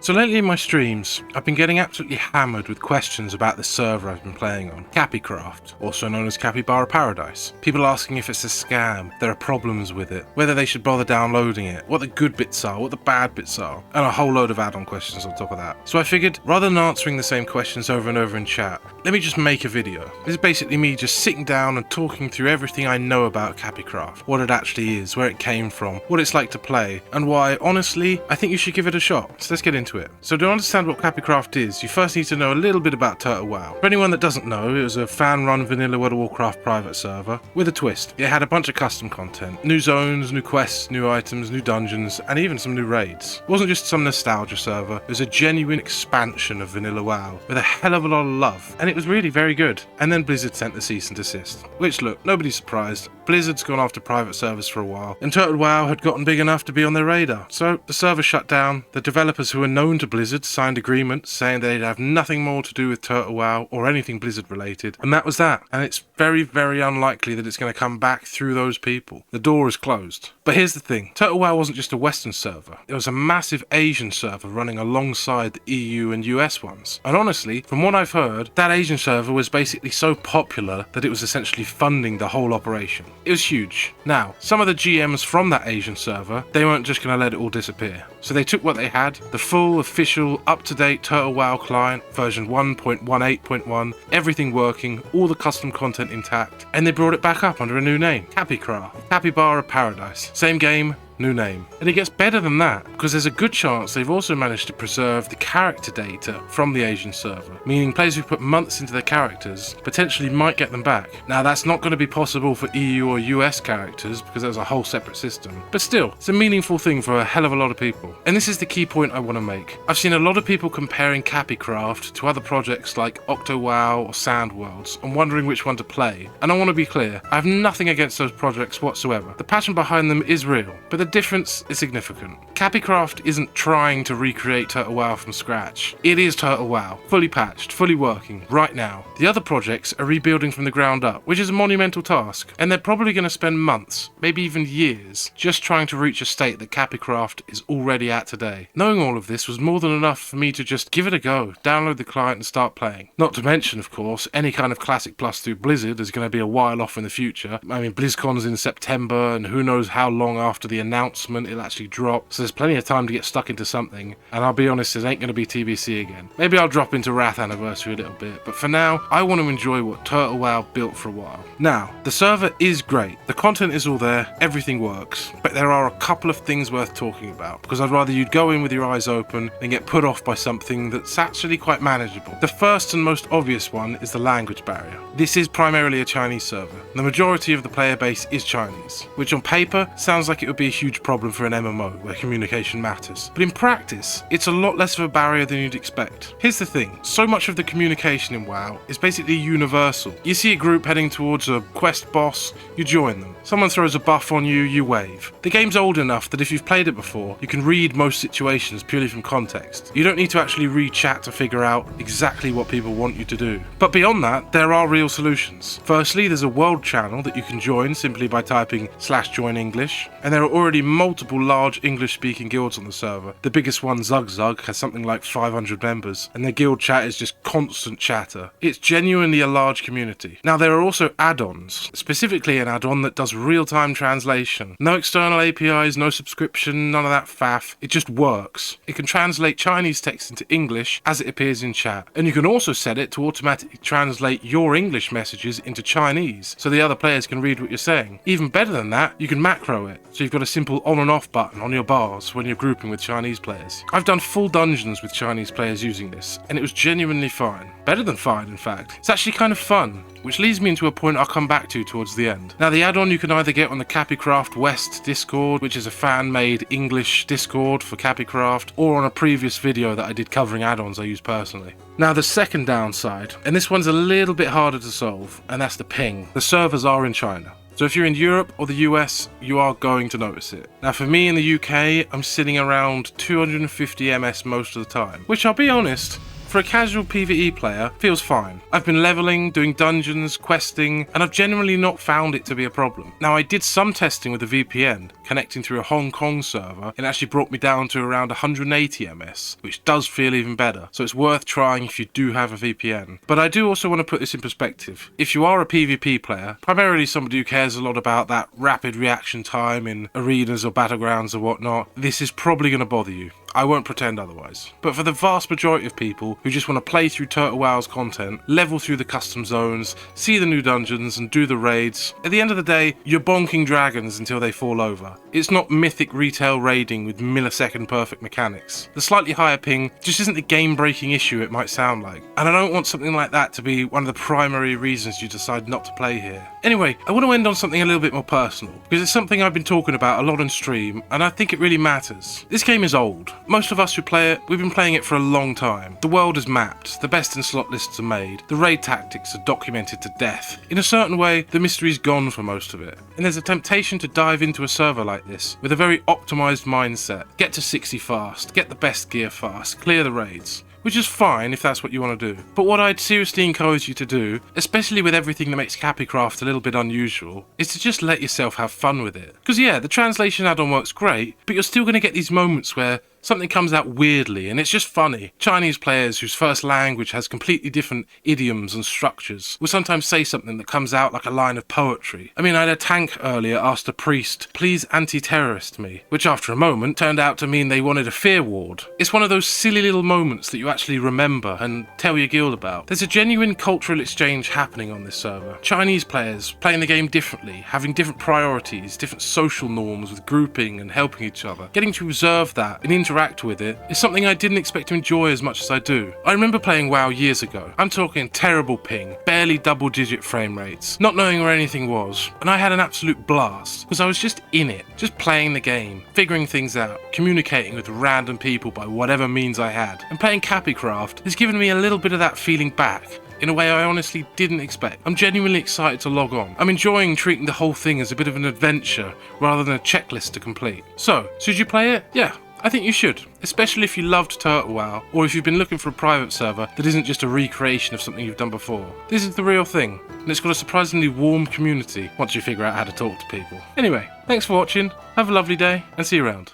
So lately in my streams, I've been getting absolutely hammered with questions about the server I've been playing on, Cappycraft, also known as Capybara Paradise. People asking if it's a scam, there are problems with it, whether they should bother downloading it, what the good bits are, what the bad bits are, and a whole load of add-on questions on top of that. So I figured, rather than answering the same questions over and over in chat, let me just make a video. This is basically me just sitting down and talking through everything I know about Cappycraft, what it actually is, where it came from, what it's like to play, and why, honestly, I think you should give it a shot. So let's get into it. So to understand what Cappycraft is, you first need to know a little bit about Turtle WoW. For anyone that doesn't know, it was a fan-run vanilla World of Warcraft private server, with a twist. It had a bunch of custom content, new zones, new quests, new items, new dungeons, and even some new raids. It wasn't just some nostalgia server, it was a genuine expansion of vanilla WoW, with a hell of a lot of love, and it was really very good. And then Blizzard sent the cease and desist. Which, look, nobody's surprised. Blizzard's gone after private servers for a while, and Turtle WoW had gotten big enough to be on their radar. So the server shut down, the developers who were known to Blizzard signed agreements saying they'd have nothing more to do with Turtle WoW or anything Blizzard related, and that was that. And it's very, very unlikely that it's going to come back through those people. The door is closed. But here's the thing, Turtle WoW wasn't just a Western server, it was a massive Asian server running alongside the EU and US ones. And honestly, from what I've heard, that Asian server was basically so popular that it was essentially funding the whole operation. It was huge. Now, some of the GMs from that Asian server, they weren't just going to let it all disappear. So they took what they had, the full, official, up-to-date Turtle WoW client, version 1.18.1, everything working, all the custom content intact, and they brought it back up under a new name, Cappycraft, Capybara Paradise. Same game, new name. And it gets better than that, because there's a good chance they've also managed to preserve the character data from the Asian server, meaning players who put months into their characters potentially might get them back. Now that's not going to be possible for EU or US characters, because there's a whole separate system, but still, it's a meaningful thing for a hell of a lot of people. And this is the key point I want to make. I've seen a lot of people comparing Cappycraft to other projects like OctoWow or Sandworlds, and wondering which one to play. And I want to be clear, I have nothing against those projects whatsoever. The passion behind them is real, but the difference is significant. Cappycraft isn't trying to recreate Turtle WoW from scratch. It is Turtle WoW, fully patched, fully working, right now. The other projects are rebuilding from the ground up, which is a monumental task, and they're probably going to spend months, maybe even years, just trying to reach a state that Cappycraft is already at today. Knowing all of this was more than enough for me to just give it a go, download the client and start playing. Not to mention, of course, any kind of Classic Plus through Blizzard is going to be a while off in the future. I mean, BlizzCon's in September, and who knows how long after the announcement it'll actually drop, so there's plenty of time to get stuck into something, and I'll be honest, it ain't going to be TBC again. Maybe I'll drop into Wrath Anniversary a little bit, but for now, I want to enjoy what Turtle WoW built for a while. Now, the server is great, the content is all there, everything works, but there are a couple of things worth talking about, because I'd rather you'd go in with your eyes open than get put off by something that's actually quite manageable. The first and most obvious one is the language barrier. This is primarily a Chinese server. The majority of the player base is Chinese, which on paper sounds like it would be a huge problem for an MMO where communication matters. But in practice, it's a lot less of a barrier than you'd expect. Here's the thing, so much of the communication in WoW is basically universal. You see a group heading towards a quest boss, you join them. Someone throws a buff on you, you wave. The game's old enough that if you've played it before, you can read most situations purely from context. You don't need to actually read chat to figure out exactly what people want you to do. But beyond that, there are real solutions. Firstly, there's a world channel that you can join simply by typing /join English, and there are already multiple large English-speaking guilds on the server. The biggest one, Zug Zug, has something like 500 members, and their guild chat is just constant chatter. It's genuinely a large community. Now, there are also add-ons, specifically an add-on that does real-time translation. No external APIs, no subscription, none of that faff. It just works. It can translate Chinese text into English as it appears in chat, and you can also set it to automatically translate your English messages into Chinese, so the other players can read what you're saying. Even better than that, you can macro it, so you've got a simple on and off button on your bars when you're grouping with Chinese players. I've done full dungeons with Chinese players using this, and it was genuinely fine. Better than fine, in fact. It's actually kind of fun, which leads me into a point I'll come back to towards the end. Now, the add-on you can either get on the Cappycraft West Discord, which is a fan-made English Discord for Cappycraft, or on a previous video that I did covering add-ons I use personally. Now, the second downside, and this one's a little bit harder to solve, and that's the ping. The servers are in China. So if you're in Europe or the US, you are going to notice it. Now for me in the UK, I'm sitting around 250 ms most of the time, which I'll be honest, For a casual PvE player, feels fine. I've been leveling, doing dungeons, questing, and I've generally not found it to be a problem. Now, I did some testing with a VPN, connecting through a Hong Kong server, and it actually brought me down to around 180 ms, which does feel even better, so it's worth trying if you do have a VPN. But I do also want to put this in perspective. If you are a PvP player, primarily somebody who cares a lot about that rapid reaction time in arenas or battlegrounds or whatnot, this is probably going to bother you. I won't pretend otherwise. But for the vast majority of people who just want to play through Turtle WoW's content, level through the custom zones, see the new dungeons and do the raids, at the end of the day, you're bonking dragons until they fall over. It's not mythic retail raiding with millisecond perfect mechanics. The slightly higher ping just isn't the game-breaking issue it might sound like. And I don't want something like that to be one of the primary reasons you decide not to play here. Anyway, I want to end on something a little bit more personal, because it's something I've been talking about a lot on stream, and I think it really matters. This game is old. Most of us who play it, we've been playing it for a long time. The world is mapped, the best in slot lists are made, the raid tactics are documented to death. In a certain way, the mystery's gone for most of it. And there's a temptation to dive into a server like this with a very optimised mindset. Get to 60 fast, get the best gear fast, clear the raids. Which is fine if that's what you want to do. But what I'd seriously encourage you to do, especially with everything that makes Cappycraft a little bit unusual, is to just let yourself have fun with it. Because yeah, the translation add-on works great, but you're still going to get these moments where something comes out weirdly and it's just funny. Chinese players whose first language has completely different idioms and structures will sometimes say something that comes out like a line of poetry. I mean, I had a tank earlier asked a priest, please anti-terrorist me, which after a moment turned out to mean they wanted a fear ward. It's one of those silly little moments that you actually remember and tell your guild about. There's a genuine cultural exchange happening on this server. Chinese players playing the game differently, having different priorities, different social norms with grouping and helping each other. Getting to observe that and interact with it is something I didn't expect to enjoy as much as I do. I remember playing WoW years ago. I'm talking terrible ping, barely double-digit frame rates, not knowing where anything was, and I had an absolute blast because I was just in it, just playing the game, figuring things out, communicating with random people by whatever means I had. And playing Cappycraft has given me a little bit of that feeling back, in a way I honestly didn't expect. I'm genuinely excited to log on. I'm enjoying treating the whole thing as a bit of an adventure rather than a checklist to complete. So, should you play it? Yeah, I think you should, especially if you loved Turtle WoW, or if you've been looking for a private server that isn't just a recreation of something you've done before. This is the real thing, and it's got a surprisingly warm community once you figure out how to talk to people. Anyway, thanks for watching, have a lovely day, and see you around.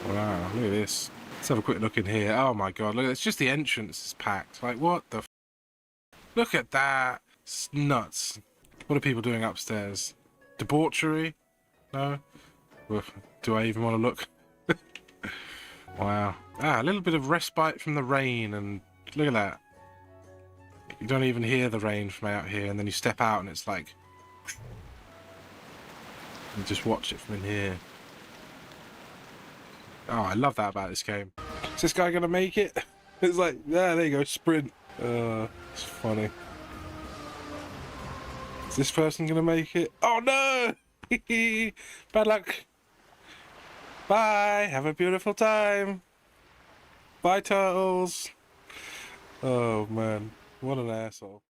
Wow, look at this. Let's have a quick look in here. Oh my god, look, it's just the entrance is packed. Like, what the f. Look at that. It's nuts. What are people doing upstairs? Debauchery? No? Well, do I even want to look? Wow. Ah, a little bit of respite from the rain, and look at that. You don't even hear the rain from out here, and then you step out and it's like... You just watch it from in here. Oh, I love that about this game. Is this guy gonna make it? It's like, yeah, there you go, sprint. It's funny. Is this person gonna make it? Oh no! Bad luck. Bye. Have a beautiful time. Bye, turtles. Oh man, what an asshole.